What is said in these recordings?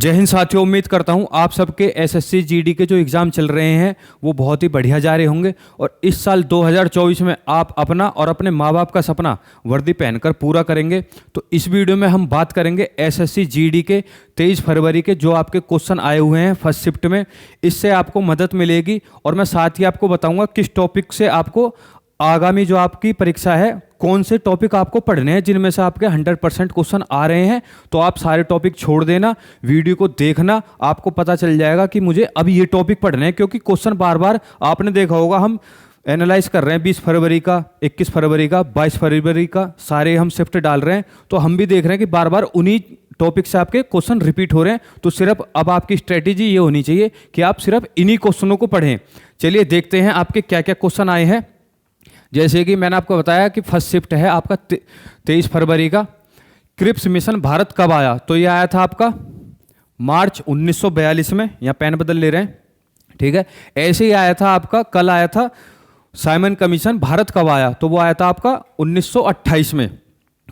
जय हिंद साथियों, उम्मीद करता हूं आप सबके एसएससी जीडी के जो एग्ज़ाम चल रहे हैं वो बहुत ही बढ़िया जा रहे होंगे और इस साल 2024 में आप अपना और अपने माँ बाप का सपना वर्दी पहनकर पूरा करेंगे। तो इस वीडियो में हम बात करेंगे एसएससी जीडी के 23 फरवरी के जो आपके क्वेश्चन आए हुए हैं फर्स्ट शिफ्ट में। इससे आपको मदद मिलेगी और मैं साथ ही आपको बताऊँगा किस टॉपिक से आपको आगामी जो आपकी परीक्षा है कौन से टॉपिक आपको पढ़ने हैं जिनमें से आपके 100% क्वेश्चन आ रहे हैं। तो आप सारे टॉपिक छोड़ देना, वीडियो को देखना, आपको पता चल जाएगा कि मुझे अब ये टॉपिक पढ़ने हैं, क्योंकि क्वेश्चन बार बार आपने देखा होगा हम एनालाइज कर रहे हैं 20 फरवरी का, 21 फरवरी का, 22 फरवरी का, सारे हम शिफ्ट डाल रहे हैं। तो हम भी देख रहे हैं कि बार बार उन्हीं टॉपिक से आपके क्वेश्चन रिपीट हो रहे हैं। तो सिर्फ अब आपकी स्ट्रेटेजी ये होनी चाहिए कि आप सिर्फ इन्हीं क्वेश्चनों को पढ़ें। चलिए देखते हैं आपके क्या क्या क्वेश्चन आए हैं। जैसे कि मैंने आपको बताया कि फर्स्ट शिफ्ट है आपका 23 फरवरी का। क्रिप्स मिशन भारत कब आया? तो ये आया था आपका मार्च 1942 में। यहाँ पेन बदल ले रहे हैं, ठीक है। ऐसे ही आया था आपका, कल आया था साइमन कमीशन भारत कब आया? तो वो आया था आपका 1928 में।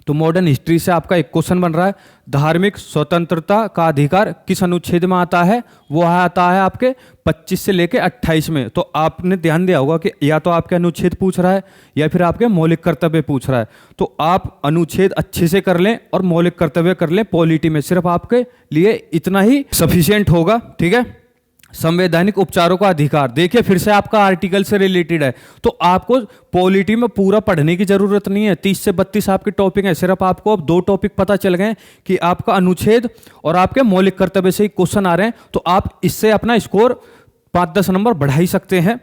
तो मॉडर्न हिस्ट्री से आपका एक क्वेश्चन बन रहा है, धार्मिक स्वतंत्रता का अधिकार किस अनुच्छेद में आता है? वो आता है आपके 25 से लेके 28 में। तो आपने ध्यान दिया होगा कि या तो आपके अनुच्छेद पूछ रहा है या फिर आपके मौलिक कर्तव्य पूछ रहा है। तो आप अनुच्छेद अच्छे से कर लें और मौलिक कर्तव्य कर लें पॉलिटी में, सिर्फ आपके लिए इतना ही सफिशिएंट होगा, ठीक है। संवैधानिक उपचारों का अधिकार, देखिए फिर से आपका आर्टिकल से रिलेटेड है। तो आपको पॉलिटी में पूरा पढ़ने की जरूरत नहीं है, 30 से 32 आपके टॉपिक हैं। सिर्फ आपको अब 2 टॉपिक पता चल गए कि आपका अनुच्छेद और आपके मौलिक कर्तव्य से ही क्वेश्चन आ रहे हैं। तो आप इससे अपना स्कोर 5-10 नंबर बढ़ा ही सकते हैं।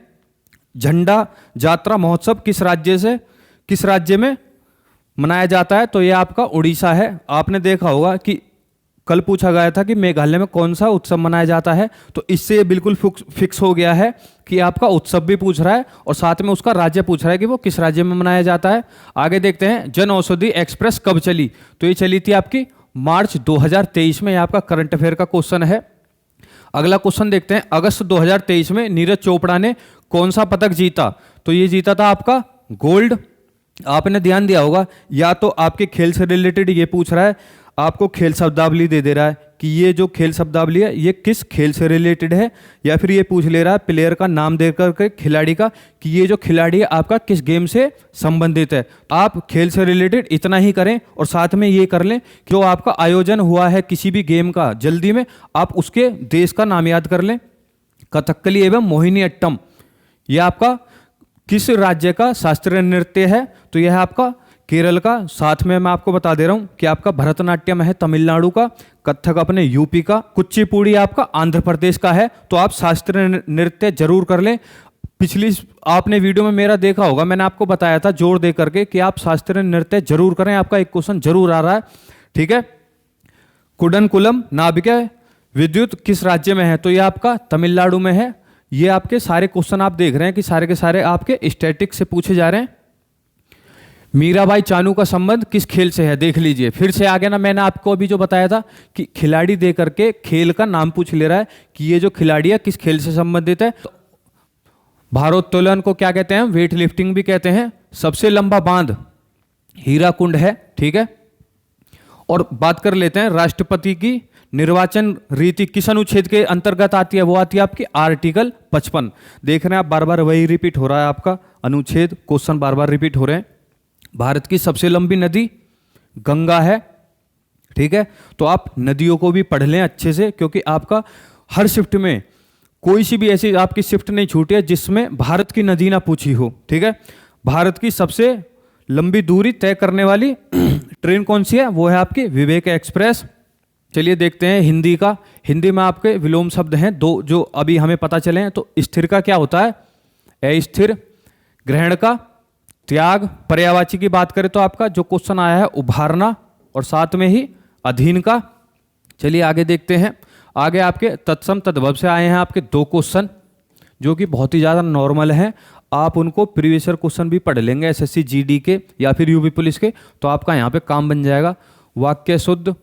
झंडा यात्रा महोत्सव किस राज्य में मनाया जाता है? तो यह आपका उड़ीसा है। आपने देखा होगा कि कल पूछा गया था कि मेघालय में कौन सा उत्सव मनाया जाता है। तो इससे ये बिल्कुल फिक्स हो गया है कि आपका उत्सव भी पूछ रहा है और साथ में उसका राज्य पूछ रहा है कि वो किस राज्य में मनाया जाता है। आगे देखते हैं, जन औषधि एक्सप्रेस कब चली? तो ये चली थी आपकी मार्च 2023 में। ये आपका करंट अफेयर का क्वेश्चन है। अगला क्वेश्चन देखते हैं, अगस्त 2023 में नीरज चोपड़ा ने कौन सा पदक जीता? तो ये जीता था आपका गोल्ड। आपने ध्यान दिया होगा, या तो आपके खेल से रिलेटेड ये पूछ रहा है, आपको खेल शब्दावली दे रहा है कि ये जो खेल शब्दावली है ये किस खेल से रिलेटेड है, या फिर ये पूछ ले रहा है प्लेयर का नाम देकर के खिलाड़ी का कि ये जो खिलाड़ी है आपका किस गेम से संबंधित है। आप खेल से रिलेटेड इतना ही करें और साथ में ये कर लें कि जो आपका आयोजन हुआ है किसी भी गेम का जल्दी में, आप उसके देश का नाम याद कर लें। कथकली एवं मोहिनी अट्टम यह आपका किस राज्य का शास्त्रीय नृत्य है? तो यह आपका केरल का। साथ में मैं आपको बता दे रहा हूं कि आपका भरतनाट्यम है तमिलनाडु का, कथक अपने यूपी का, कुचिपुड़ी आपका आंध्र प्रदेश का है। तो आप शास्त्रीय नृत्य जरूर कर लें। पिछली आपने वीडियो में मेरा देखा होगा, मैंने आपको बताया था जोर दे करके कि आप शास्त्रीय नृत्य जरूर करें। आपका एक क्वेश्चन जरूर आ रहा है, ठीक है। कुडनकुलम नाभिकीय विद्युत किस राज्य में है? तो ये आपका तमिलनाडु में है। ये आपके सारे क्वेश्चन आप देख रहे हैं कि सारे के सारे आपके स्टैटिक से पूछे जा रहे हैं। मीराबाई चानू का संबंध किस खेल से है? देख लीजिए फिर से आ गया ना, मैंने आपको अभी जो बताया था कि खिलाड़ी दे करके खेल का नाम पूछ ले रहा है कि ये जो खिलाड़ी है किस खेल से संबंधित है। तो भारोत्तोलन को क्या कहते हैं? वेट लिफ्टिंग भी कहते हैं। सबसे लंबा बांध हीराकुंड है, ठीक है। और बात कर लेते हैं राष्ट्रपति की निर्वाचन रीति किस अनुच्छेद के अंतर्गत आती है? वो आती है आपकी आर्टिकल 55। देख रहे हैं आप, बार बार वही रिपीट हो रहा है आपका अनुच्छेद, क्वेश्चन बार बार रिपीट हो रहे हैं। भारत की सबसे लंबी नदी गंगा है, ठीक है। तो आप नदियों को भी पढ़ लें अच्छे से, क्योंकि आपका हर शिफ्ट में कोई सी भी ऐसी आपकी शिफ्ट नहीं छूटी है जिसमें भारत की नदी ना पूछी हो, ठीक है। भारत की सबसे लंबी दूरी तय करने वाली ट्रेन कौन सी है? वो है आपकी विवेक एक्सप्रेस। चलिए देखते हैं हिंदी का। हिंदी में आपके विलोम शब्द हैं 2 जो अभी हमें पता चले हैं। तो स्थिर का क्या होता है? अस्थिर। ग्रहण का त्याग। पर्यायवाची की बात करें तो आपका जो क्वेश्चन आया है उभारना, और साथ में ही अधीन का। चलिए आगे देखते हैं। आगे आपके तत्सम तद्भव से आए हैं आपके 2 क्वेश्चन जो कि बहुत ही ज़्यादा नॉर्मल हैं। आप उनको प्रीवियस ईयर क्वेश्चन भी पढ़ लेंगे एसएससी जीडी के या फिर यूपी पुलिस के, तो आपका यहाँ पे काम बन जाएगा। वाक्य शुद्ध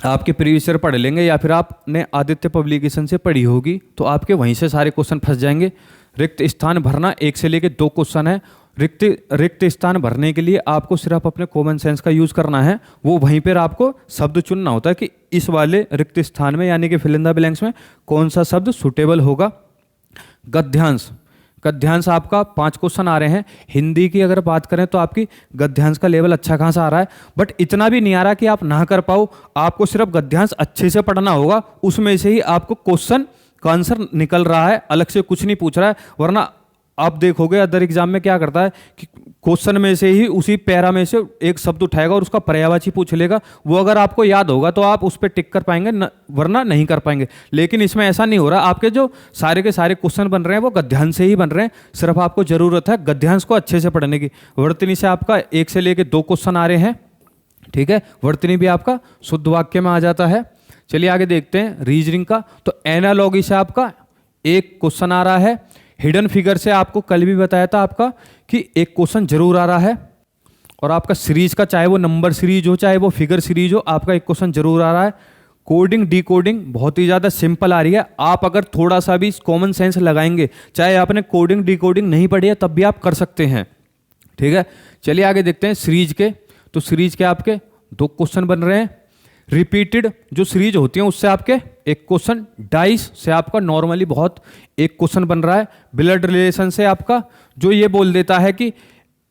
आपके प्रीवियस ईयर पढ़ लेंगे या फिर आपने आदित्य पब्लिकेशन से पढ़ी होगी, तो आपके वहीं से सारे क्वेश्चन फंस जाएंगे। रिक्त स्थान भरना 1 से लेके 2 क्वेश्चन है। रिक्त रिक्त स्थान भरने के लिए आपको सिर्फ अपने कॉमन सेंस का यूज़ करना है। वो वहीं पर आपको शब्द चुनना होता है कि इस वाले रिक्त स्थान में यानी कि फिल इन द ब्लैंक्स में कौन सा शब्द सुटेबल होगा। गद्यांश, गद्यांश आपका 5 क्वेश्चन आ रहे हैं। हिंदी की अगर बात करें तो आपकी गद्यांश का लेवल अच्छा खासा आ रहा है, बट इतना भी नहीं आ रहा कि आप ना कर पाओ। आपको सिर्फ गद्यांश अच्छे से पढ़ना होगा, उसमें से ही आपको क्वेश्चन का आंसर निकल रहा है, अलग से कुछ नहीं पूछ रहा है। वरना आप देखोगे अदर एग्जाम में क्या करता है कि क्वेश्चन में से ही उसी पैरा में से एक शब्द उठाएगा और उसका पर्यायवाची पूछ लेगा। वो अगर आपको याद होगा तो आप उस पर टिक कर पाएंगे, वरना नहीं कर पाएंगे। लेकिन इसमें ऐसा नहीं हो रहा। आपके जो सारे के सारे क्वेश्चन बन रहे हैं वो गद्यांश से ही बन रहे हैं। सिर्फ आपको जरूरत है गद्यांश को अच्छे से पढ़ने की। वर्तनी से आपका 1 से लेकर 2 क्वेश्चन आ रहे हैं, ठीक है। वर्तनी भी आपका शुद्ध वाक्य में आ जाता है। चलिए आगे देखते हैं रीजनिंग का। तो एनालॉगी से आपका 1 क्वेश्चन आ रहा है। हिडन फिगर से आपको कल भी बताया था आपका कि 1 क्वेश्चन जरूर आ रहा है। और आपका सीरीज का, चाहे वो नंबर सीरीज हो चाहे वो फिगर सीरीज हो, आपका 1 क्वेश्चन जरूर आ रहा है। कोडिंग डी कोडिंग बहुत ही ज़्यादा सिंपल आ रही है। आप अगर थोड़ा सा भी कॉमन सेंस लगाएंगे, चाहे आपने कोडिंग डी कोडिंग नहीं पढ़ी है, तब भी आप कर सकते हैं, ठीक है। चलिए आगे देखते हैं सीरीज के। तो सीरीज के आपके 2 क्वेश्चन बन रहे हैं। रिपीटेड जो सीरीज होती है उससे आपके 1 क्वेश्चन। डाइस से आपका नॉर्मली बहुत 1 क्वेश्चन बन रहा है। ब्लड रिलेशन से आपका जो ये बोल देता है कि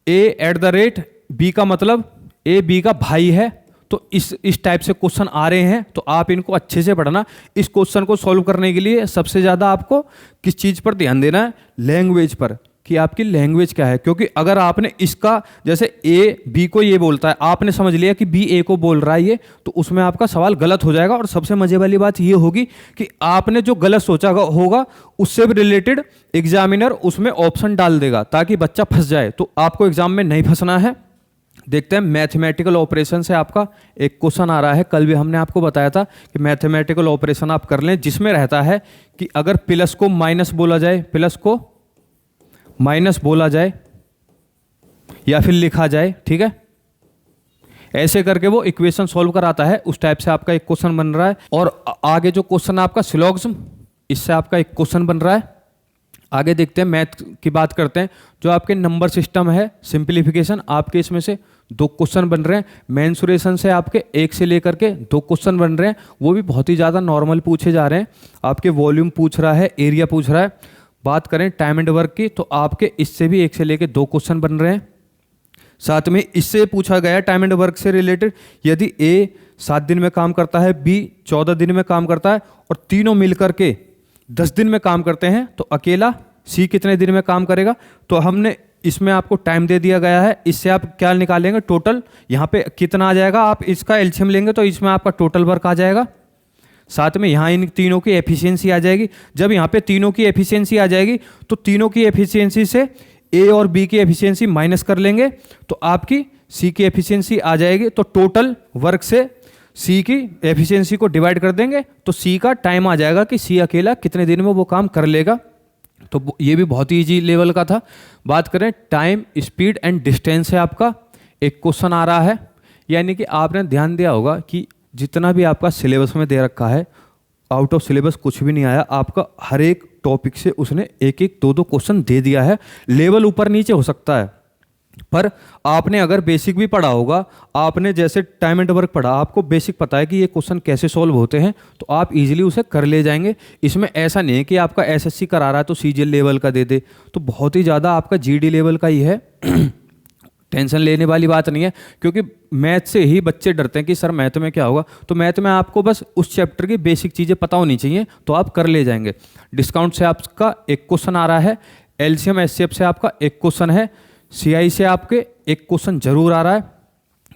A@B का मतलब A B का भाई है, तो इस टाइप से क्वेश्चन आ रहे हैं। तो आप इनको अच्छे से पढ़ना। इस क्वेश्चन को सॉल्व करने के लिए सबसे ज़्यादा आपको किस चीज़ पर ध्यान देना है? लैंग्वेज पर, कि आपकी लैंग्वेज क्या है। क्योंकि अगर आपने इसका, जैसे A B को ये बोलता है, आपने समझ लिया कि B A को बोल रहा है ये, तो उसमें आपका सवाल गलत हो जाएगा। और सबसे मजे वाली बात ये होगी कि आपने जो गलत सोचा होगा उससे भी रिलेटेड एग्जामिनर उसमें ऑप्शन डाल देगा ताकि बच्चा फंस जाए। तो आपको एग्जाम में नहीं फंसना है। देखते हैं मैथमेटिकल ऑपरेशन से आपका 1 क्वेश्चन आ रहा है। कल भी हमने आपको बताया था कि मैथमेटिकल ऑपरेशन आप कर लें, जिसमें रहता है कि अगर प्लस को माइनस बोला जाए, प्लस को माइनस बोला जाए या फिर लिखा जाए, ठीक है, ऐसे करके वो इक्वेशन सॉल्व कराता है। उस टाइप से आपका 1 क्वेश्चन बन रहा है। और आगे जो क्वेश्चन आपका सिलोगिज्म, इससे आपका 1 क्वेश्चन बन रहा है। आगे देखते हैं मैथ की बात करते हैं। जो आपके नंबर सिस्टम है, सिंप्लीफिकेशन, आपके इसमें से 2 क्वेश्चन बन रहे हैं। मेंसुरेशन से आपके 1 से लेकर के 2 क्वेश्चन बन रहे हैं। वो भी बहुत ही ज़्यादा नॉर्मल पूछे जा रहे हैं। आपके वॉल्यूम पूछ रहा है, एरिया पूछ रहा है। बात करें टाइम एंड वर्क की, तो आपके इससे भी 1 से लेकर 2 क्वेश्चन बन रहे हैं। साथ में इससे पूछा गया टाइम एंड वर्क से रिलेटेड, यदि A 7 दिन में काम करता है, B 14 दिन में काम करता है और तीनों मिलकर के 10 दिन में काम करते हैं, तो अकेला C कितने दिन में काम करेगा। तो हमने इसमें आपको टाइम दे दिया गया है। इससे आप क्या निकालेंगे? टोटल यहाँ पे कितना आ जाएगा, आप इसका एलसीएम लेंगे तो इसमें आपका टोटल वर्क आ जाएगा। साथ में यहाँ इन तीनों की एफिशिएंसी आ जाएगी। जब यहाँ पे तीनों की एफिशिएंसी आ जाएगी तो तीनों की एफिशिएंसी से A और B की एफिशिएंसी माइनस कर लेंगे तो आपकी C की एफिशिएंसी आ जाएगी। तो टोटल वर्क से C की एफिशिएंसी को डिवाइड कर देंगे तो C का टाइम आ जाएगा कि C अकेला कितने दिन में वो काम कर लेगा। तो ये भी बहुत ही ईजी लेवल का था। बात करें टाइम, स्पीड एंड डिस्टेंस से आपका 1 क्वेश्चन आ रहा है। यानी कि आपने ध्यान दिया होगा कि जितना भी आपका सिलेबस में दे रखा है, आउट ऑफ सिलेबस कुछ भी नहीं आया। आपका हर एक टॉपिक से उसने 1-1, 2-2 क्वेश्चन दे दिया है। लेवल ऊपर नीचे हो सकता है, पर आपने अगर बेसिक भी पढ़ा होगा, आपने जैसे टाइम एंड वर्क पढ़ा, आपको बेसिक पता है कि ये क्वेश्चन कैसे सॉल्व होते हैं, तो आप इजीली उसे कर ले जाएंगे। इसमें ऐसा नहीं है कि आपका एसएससी करा रहा है तो सीजीएल लेवल का दे दे, तो बहुत ही ज़्यादा आपका जीडी लेवल का ही है। टेंशन लेने वाली बात नहीं है, क्योंकि मैथ से ही बच्चे डरते हैं कि सर मैथ में क्या होगा। तो मैथ में आपको बस उस चैप्टर की बेसिक चीज़ें पता होनी चाहिए, तो आप कर ले जाएंगे। डिस्काउंट से आपका 1 क्वेश्चन आ रहा है। एलसीएम एचसीएफ से आपका 1 क्वेश्चन है। सीआई से आपके 1 क्वेश्चन जरूर आ रहा है।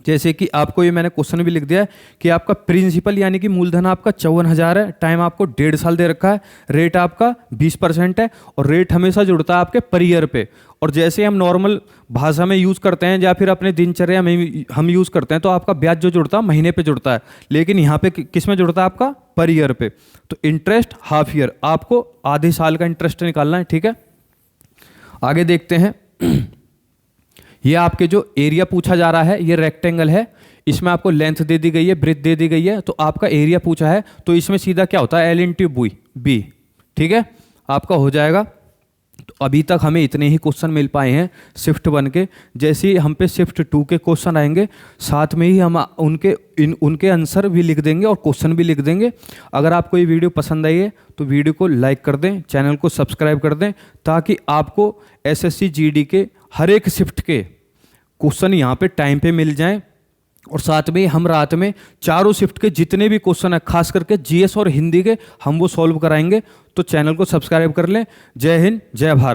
जैसे कि आपको ये मैंने क्वेश्चन भी लिख दिया है कि आपका प्रिंसिपल यानी कि मूलधन आपका 54,000 है। टाइम आपको 1.5 साल दे रखा है। रेट आपका 20% है और रेट हमेशा जुड़ता है आपके पर ईयर पे। और जैसे हम नॉर्मल भाषा में यूज़ करते हैं या फिर अपने दिनचर्या में हम यूज़ करते हैं, तो आपका ब्याज जो जुड़ता है महीने पे जुड़ता है, लेकिन यहाँ पे किस में जुड़ता है? आपका पर ईयर पे। तो इंटरेस्ट हाफ ईयर, आपको आधे साल का इंटरेस्ट निकालना है, ठीक है। आगे देखते हैं। ये आपके जो एरिया पूछा जा रहा है, ये रेक्टेंगल है, इसमें आपको लेंथ दे दी गई है, ब्रेथ दे दी गई है, तो आपका एरिया पूछा है, तो इसमें सीधा क्या होता है? L इंटू बी, ठीक है, आपका हो जाएगा तो अभी तक हमें इतने ही क्वेश्चन मिल पाए हैं शिफ्ट 1 के। जैसे ही हम पे शिफ्ट 2 के क्वेश्चन आएंगे, साथ में ही हम उनके आंसर भी लिख देंगे और क्वेश्चन भी लिख देंगे। अगर आपको ये वीडियो पसंद आई है तो वीडियो को लाइक कर दें, चैनल को सब्सक्राइब कर दें, ताकि आपको एसएससी जीडी के हर एक शिफ्ट के क्वेश्चन यहाँ पे टाइम पे मिल जाएं। और साथ में हम रात में चारों शिफ्ट के जितने भी क्वेश्चन है, खास करके जीएस और हिंदी के, हम वो सॉल्व कराएंगे। तो चैनल को सब्सक्राइब कर लें। जय हिंद, जय भारत।